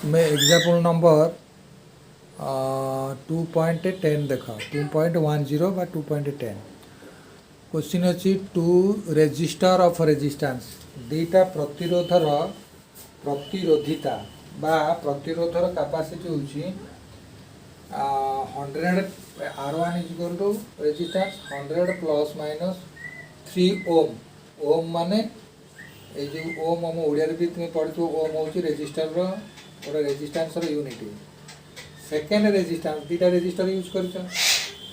मैं example number 2.10 देख 2.10 बा 2.10 क्वेश्चन अच्छी टू रेजिस्टर ऑफ रेजिस्टेंस दीटा प्रतिरोधर प्रतिरोधिता बा प्रतिरोधर कैपेसिटी होची 100 R1 is equal to resistance 100 plus minus 3 ohm ohm माने ये जो ओम हम ओडिया भी तुम पढ़ो ओम हूँ रेजिस्टर गोटे रेजिस्टेंस यूनिट सेकेंड रेजिस्टेंस दीटा रेजिस्टर यूज कर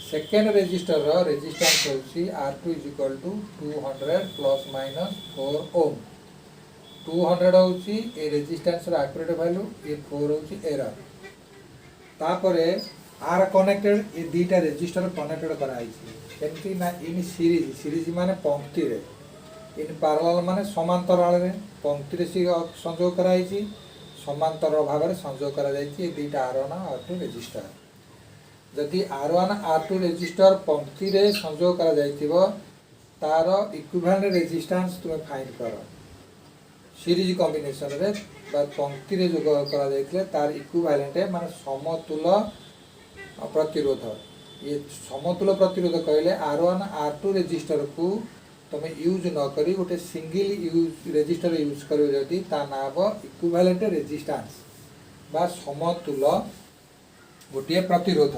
सेकेंड रेजिस्टर रेजिस्टेंस होची R2 is equal to 200 plus minus 4 ohm 200 होची ए रेजिस्टेंस एक्यूरेट वैल्यू ये 4 होची एरर तापरे आर कनेक्टेड ये दीटा रेजिस्टर कनेक्टेड कराई केमती ना इन सीरीज सीरीज माने पंक्ति रे इन पैरेलल माने समांतराल रे पंक्ति रे संयोग कराई समांतर भाव में संयोग करा जायछि दीटा R1 R2 रेजिस्टर जदि R1 R2 रेजिस्टर पंक्ति रे संयोग करा जायथिबो तार इक्विवेलेंट रेजिस्टेंस तुम फाइंड कर सीरीज कॉम्बिनेशन रे बा पंक्ति रे जो करा जायथिले तार इक्विवेलेंट माने समतुल्य प्रतिरोध ये समतुल्य प्रतिरोध कहले R1 R2 रेजिस्टर को तुम यूज न करी गोटे सिंगल यूज रेजिस्टर यूज कर जदि ता नाम इक्विवेलेंट रेजिस्टेंस बा समतुल्य गोटे प्रतिरोध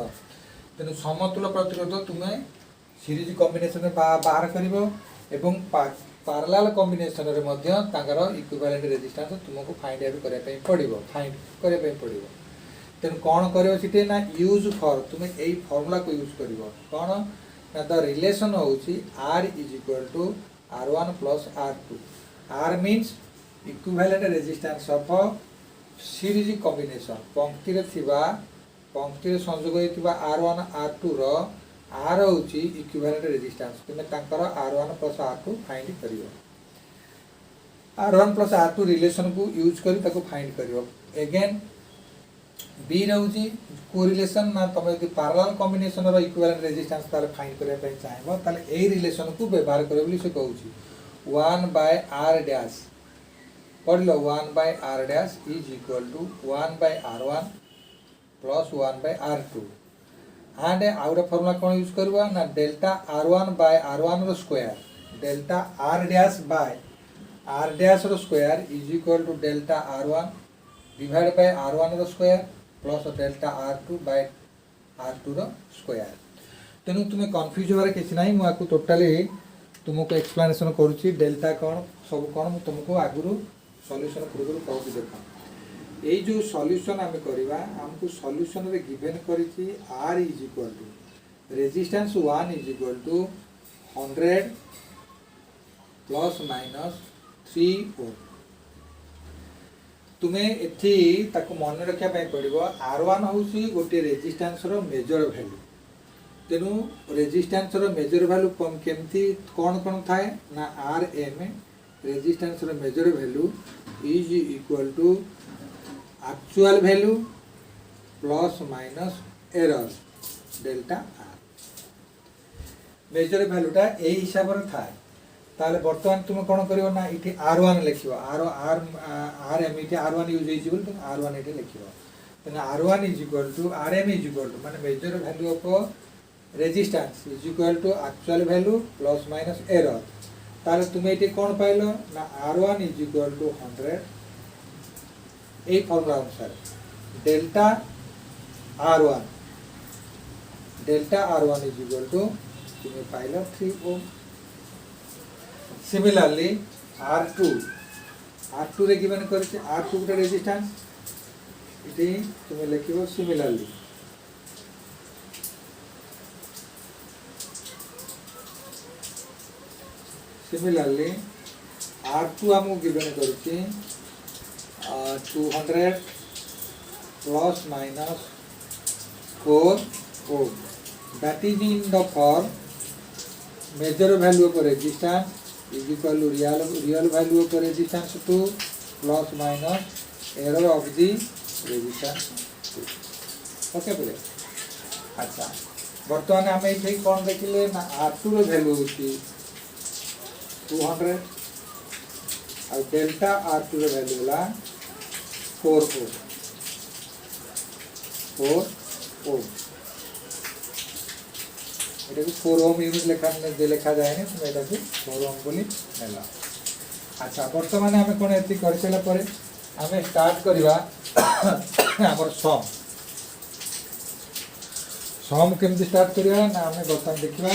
तेणु समतुल्य प्रतिरोध तुम्हें सीरीज कॉम्बिनेशन में बाहर करिवो एवं पैरेलल कॉम्बिनेशन रे मध्य तांकर इक्विवेलेंट रेजिस्टेंस तुमको फाइंड आउट करबा पई पड़िबो फाइंड करबा पई पड़िबो तेणु कौन करिवो सिटे ना यूज फॉर तुम्हें एई फार्मूला को यूज करिवो कौन ना द रिलेशन होची R is equal to R1 plus R2 R means equivalent resistance of series combination पंक्ति रे थिबा पंक्ति रे संयोग होइतिबा R1 R2 रो R होची इक्विवेलेंट रेजिस्टेंस तुमे तांकर R1 प्लस R2 फाइंड करियो R1 प्लस R2 रिलेशन को यूज करी ताको फाइंड करियो अगेन बी रहउची कोरिलेशन ना तुम यदि पैरेलल कॉम्बिनेशन रो इक्विवेलेंट रेजिस्टेंस ताले फाइंड करबा पई चाहबो ताले एई रिलेशन को व्यवहार करबो बोली से कहउची 1/r डैश पढ़ लो 1/r dash is equal to 1/r1 plus 1/r2 and आउट फार्मूला कोन यूज करबा ना डेल्टा r1/r1 रो स्क्वायर डेल्टा r डैश रो square is equal to delta r1 divide by R1 रो square plus delta R2 by R2 रो square तेनु तुमे कंफ्यूज होबार किछ नाही मु आकु टोटली तुमको एक्सप्लेनेशन करूची डेल्टा कोन सब कोन मु तुमको आगुरु सॉल्यूशन पूर्व कहू देखा ए जो सॉल्यूशन आमे करबा हमको सॉल्यूशन रे गिवन करिची R is equal to resistance 1 is equal to 100 plus minus 3 ohm तुम्हें एथि ताको मन रखा पड़ो R1 हूँ गोटे रेजिस्टेंस रो मेजर वैल्यू तेणु रेजिस्टेंस रो मेजर वैल्यू केमती कौन कौन थाए ना RM रेजिस्टेंस रो measured value is equal to actual value plus minus error delta R measured वैल्यूटा ए हिसाब से थाए ताले बर्तमान तुम कौन करियो ना इठी R1 लिखियो RM इठी R1 यूज होइछि बोल तुम R1 इठी लिखियो तने R1 is equal to RM is equal to माने measured value of resistance is equal to actual value plus minus error ताले तुम इठी कौन पाइलो ना R1 इज इक्वल टू 100 ए फार्मूला अनुसार delta R1 is equal to तुम पाइलो 3 ओम सिमिलरली R2 रे गिवन करछि R2 गोटे रेजिस्टेंस इति तुम लिखिबो सिमिलरली R2 हमु गिवन करछि 200 plus minus 4 ohm that is in the form measure value of resistance is equal to real value of resistance 2 plus minus error of the resistance 2 okay बोले अच्छा बर्तमान आम ये कौन देखिले ना R2 रो वैल्यू होची 200 और डेल्टा R2 रो वैल्यू होला 4 ओम 4 ओम এটা 4 ओम यूनिट लेखा जाए तुम यहाँ 4 ओम बोली नेला। अच्छा बर्तमान आम कौन ये कर सारापर आम स्टार्ट करवा आमर सम केमती स्टार्ट करवा ना आम बर्तमान देखा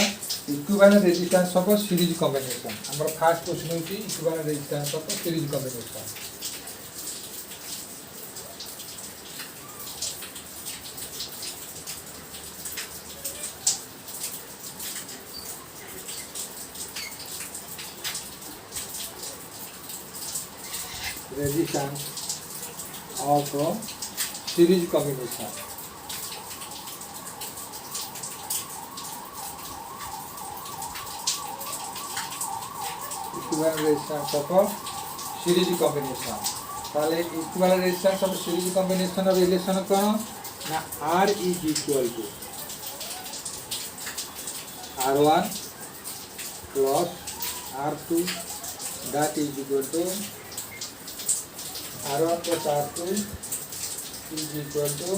equivalent resistance of series combination. आमर फास्ट क्वेश्चन होची equivalent resistance of series combination. Resistance of series combination equivalent resistance of series combination. ताले equivalent resistance of series combination relation कौन ना R is equal to R1 plus R2 that is equal to R1 plus R2 is equal to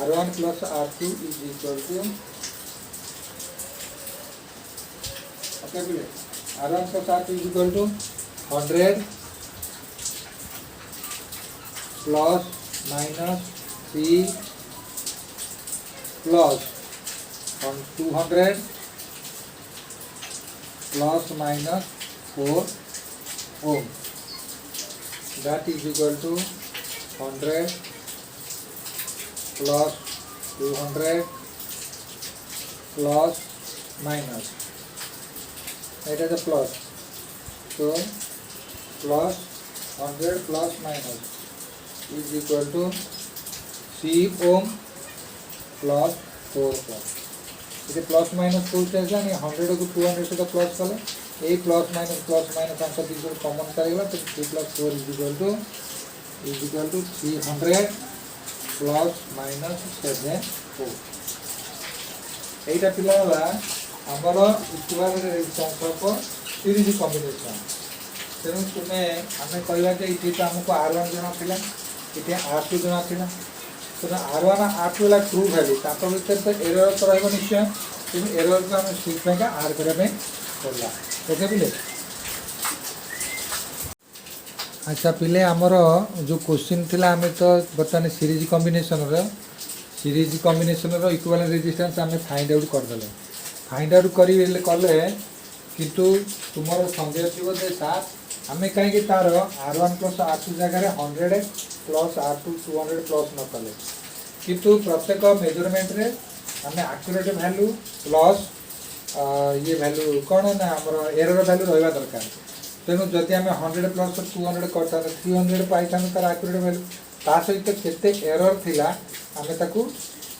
R1 plus R2 is equal to R1 plus R2 is equal to 100 plus minus 3 plus 200 plus minus 4 ohm that is equal to 100 plus 200 plus minus it is a plus so plus 100 plus minus is equal to 3 ohm plus 4 ohm। ये plus minus four चाहिए 100 को 200 से plus कले ये plus minus answer equal common करेगा तो 3 plus 4 is equal to 300 plus minus 7 4 एटा पिला आमर equivalent resistance of series combination. तेणु तुम्हें आम कहवा ये तो आमको R1 जना ये R2 जना तो R1 R2 है ट्रू वैल्यू भर तो एरर तो रहा निश्चय तेणु एरर को आम सीट आर करने पड़ा। ओके पिले अच्छा पिले आमर जो क्वेश्चन थिला आम तो बर्तमान सीरीज कॉम्बिनेशन इक्विवेलेंट रेजिस्टेंस आम फाइंड आउट करदे फाइंड आउट कले किंतु तुम सन्देह थी जे सार आम कहीं तार R1 प्लस R2 जगह 100 प्लस R2 200 प्लस न कले किंतु प्रत्येक मेजरमेंट रे आम एक्यूरेट वैल्यू प्लस ये वैल्यू कौन ना आमर एरर वैल्यू रहा दरकार। तेणु जदि आम 100 प्लस 200 करता 300 पाई था तार एक्यूरेट वैल्यू ता सहित केते एरर थिला आम ताकू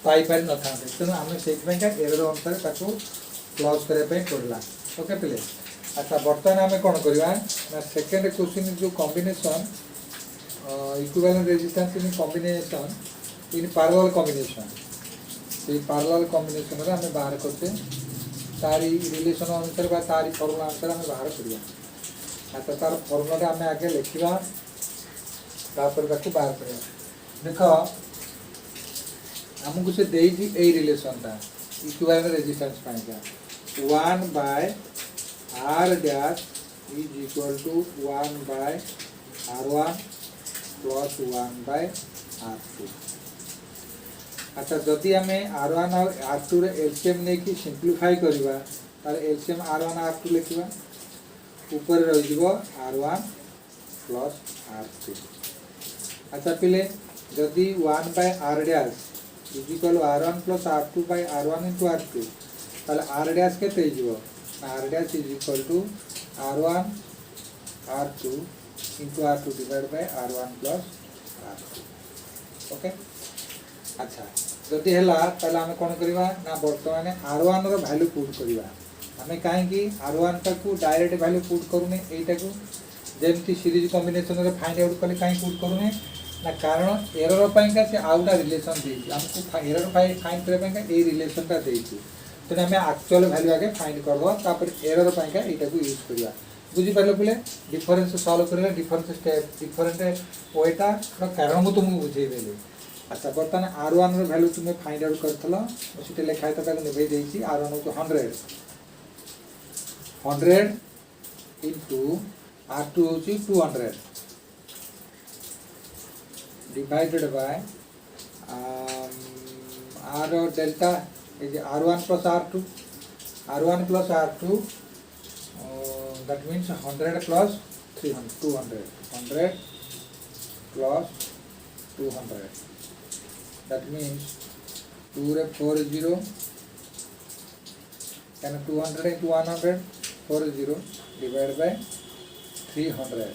पाई पारि न था तेणु आम से एरर अनुसार प्लस करने पड़ा। ओके पिले अच्छा बर्तमान आम कौन करवा ना सेकेंड क्वेश्चन जो combination equivalent resistance in combination in parallel combination से पैरेलल कॉम्बिनेशन रे आम बाहर करते तारी रिलेशन अनुसार तारी फॉर्मूला अनुसार आम बाहर करवा। अच्छा तार फॉर्मूला आम आगे लिखा बाहर करवा देख आमको से देगी ए रिलेशनटा इक्विवेलेंट रेजिस्टेंस पाइका 1 by R dash is equal to 1 by R1 plus 1 by R2। अच्छा जदि आम R1 और R2 रे एलसीएम नहीं कि सिंप्लीफाई करवा तार एलसीएम R1 R2 लिखा ऊपर रही R1 प्लस R2। अच्छा पिले जदि 1 by R dash is equal to R1 plus R2 by R1 into R2 ताले R dash के R dash is equal to R1 R2 into R2 divided by R1 plus R2। Okay अच्छा जदि है ताले आम कौन करवा ना बर्तमान R1 रो वैल्यू पुट करवा आम कहीं R1 टाक डायरेक्ट वैल्यू पुट करूने यहीटा को जमती सीरीज कॉम्बिनेशन रे फाइंड आउट कले कहीं पुट करूने ना कारण एरर पाइका से आउटा रिलेशन देछि हमको एरर फाइंड करबा ए रिलेशनटा देछि तेणु आम एक्चुअल वैल्यू आगे फाइंड करदे एरर पाइका यहाँ यूज करवा बुझिपारे पे डिफरेन्स सल्व कर डिफरेन्स स्टेप डिफरेन्ट वेटा कारण मुझे तुमको बुझेदेली। अच्छा बर्तमान R1 रैल्यू तुम्हें फाइंड आउट कर लिखाई तो निभे देती R1 हूँ 100 इंटू R2 हूँ 200 divided by R delta R1 plus R2 that means 100 plus 300 200 plus 200 that means 2 रे 40 and 200 into 100 40 divided by 300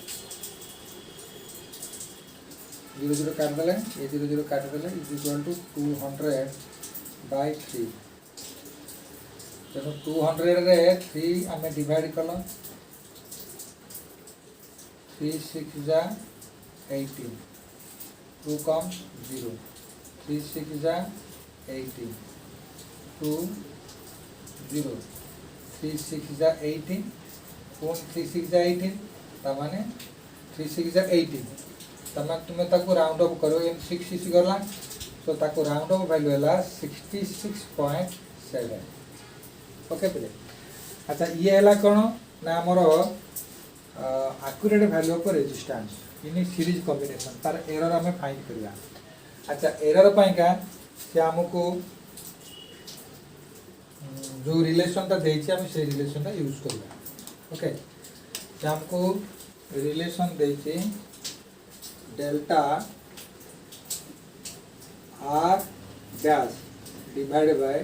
0 काट देले ये 0 काट देले is equal to 200 by 3 तेणु 200 रे 3 आमे डिवाइड कल 3 6 जा 18 2 कम 0 3 6 जा 18 2 0 3 6 जा 18 पुणी 3 6 जा 18 तमाने 3 6 जा 18 तमाने तुम्हें ताको राउंड अप करो एम 6 6 गला तो ताको राउंड अप वैल्यू है 66.7 ओके पे। अच्छा ये है कौन ना आमर accurate value of resistance in series combination तार एरर आम फाइंड करवा। अच्छा एरर पाइका से आमको जो रिलेशनटा देछि आम से रिलेशनटा यूज करवा। ओके से आमको रिलेशन देछि delta R dash divide by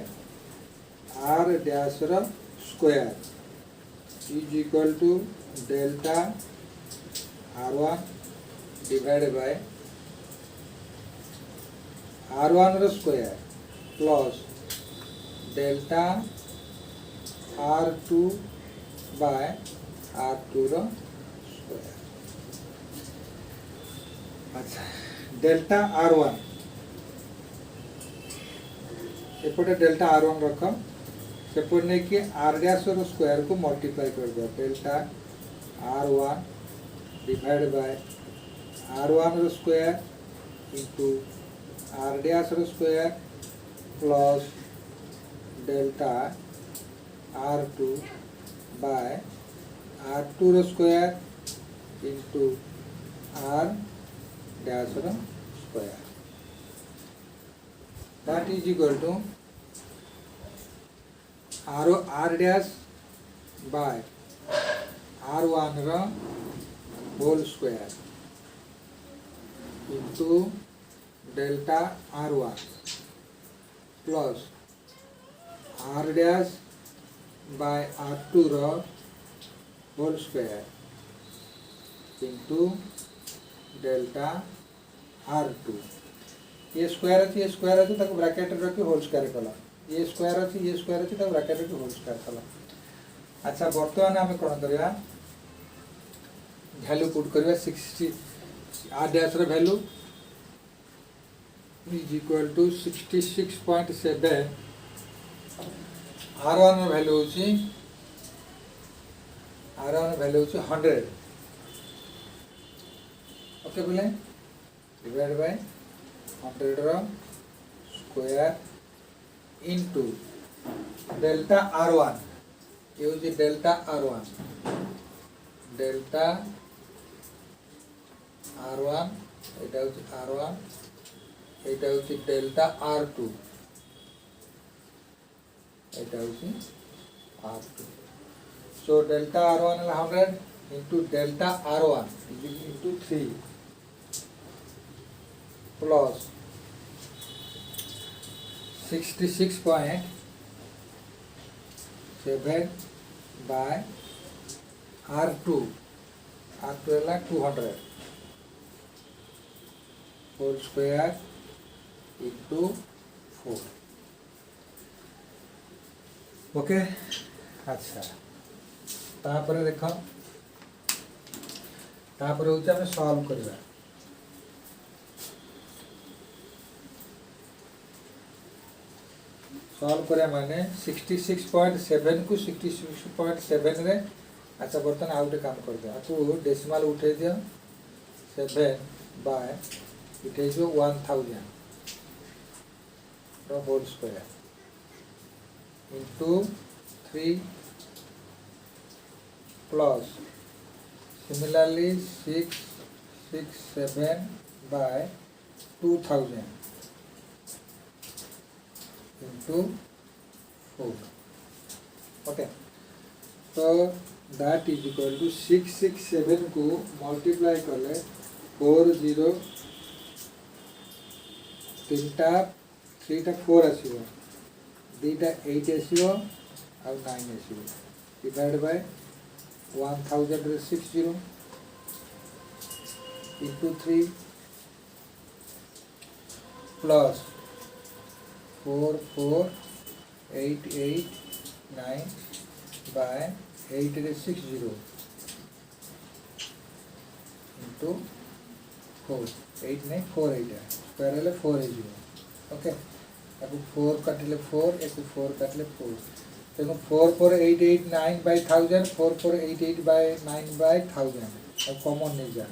R dash रो square is equal to delta R1 divide by R1 रो square plus delta R2 by R2 रो स्क्वायर। अच्छा डेल्टा R1 एपटे डेल्टा R1 रख सेपट नहीं कि आर डैश रो स्क्वायर को मल्टीप्लाई कर दो delta R1 divide by R1 रो स्क्वायर इंटू आर डैश रो square plus delta R2 by R2 रो स्क्वायर इंटू आर डैश रो square that is equal to R dash by R1 रो whole square into delta R1 plus R dash by R2 रो whole square into delta R2 ये square अच्छी ताको bracket रखी whole square कला ये square अच्छी ताको ब्रैकेट रखी होल स्क्वायर कला। अच्छा बर्तमान आम कौन करवा वैल्यू पुट करवा 60 आर डैश रो value is equal to 66.7 R1 रो वैल्यू होची R1 वैल्यू होची 100 ओके बोले डिवाइड बाय 100 रो स्क्वायर इंटू डेल्टा R1 ये होची डेल्टा R1 एटा होची R1 एटा होची डेल्टा R2 एटा होची R2 so delta R1 is 100 into delta R1 into 3 plus 66.7 by R2 है 200 होल स्क्वायर इंटू 4 ओके। अच्छा तापर देख तापर हूँ आम सॉल्व करवा सॉल्व करा माने 66.7 को 66.7 रे अच्छा बर्तमान आउ गोटे काम कर दिया आपको डेसिमाल उठे दियो 7 बाय उठे जो 1000 whole square into 3 plus similarly 667 by 2000 into 4 okay तो दैट इज इक्वल टू 667 को मल्टीप्लाई कले 40 3टा 4 आसो 2टा 8 आसो आ 9 आसो डिवाइड बाय 1000 रे 60 इंटू 3 प्लस 44889 बाय 8 रे 60 इंटू 4 8 नहीं 4 8 स्क्वायर हेले 4 है ओके आपको 4 काटिले 4 एक 4 काटिले 4 देखो 44889 बाय 1000 4488 बाय 9 बाय 1000 अब कॉमन नहीं जा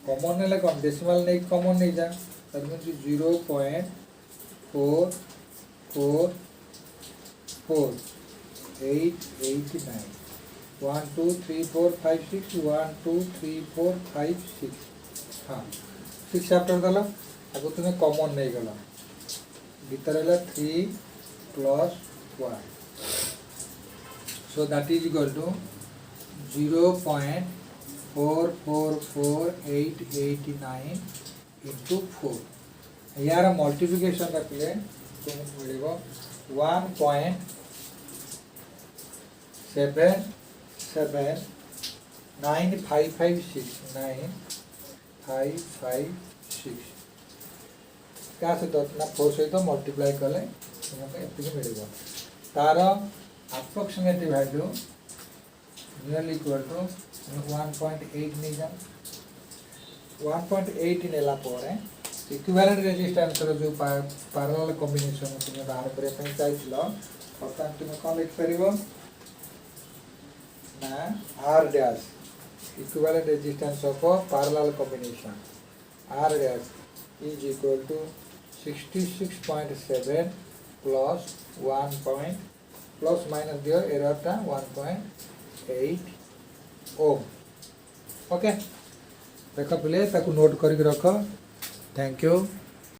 कॉमन नेले कौन डेसिमल नहीं कॉमन नहीं जा दैट मींस 0.44889 1 2 3 4 5 6 1 2 3 4 5 6 हाँ 6 आफ्टर दल आगो तुम्हें कॉमन नहीं गल भीतर है 3 plus 1 so that is equal to 0.444889 into 4 यार मल्टीप्लिकेशन रखिए तुमको मिल 1.779556 क्या सहित ना 4 सहित मल्टीप्लाई कले तुमको ये मिल तार approximate value nearly equal to 1.8 नहीं जा 1.8 नेला परे इक्विवेलेंट रेजिस्टेंस रो जो पैरेलल कॉम्बिनेशन तुम बाहर करे पई चाहिलो बर्तमान तुम कौन लिख परिबो ना R dash equivalent resistance of parallel combination R dash is equal to 66.7 plus 1 point plus minus दियो एररटा 1.8 ओम ओके देख पिले ताकू नोट करके रख थैंक यू।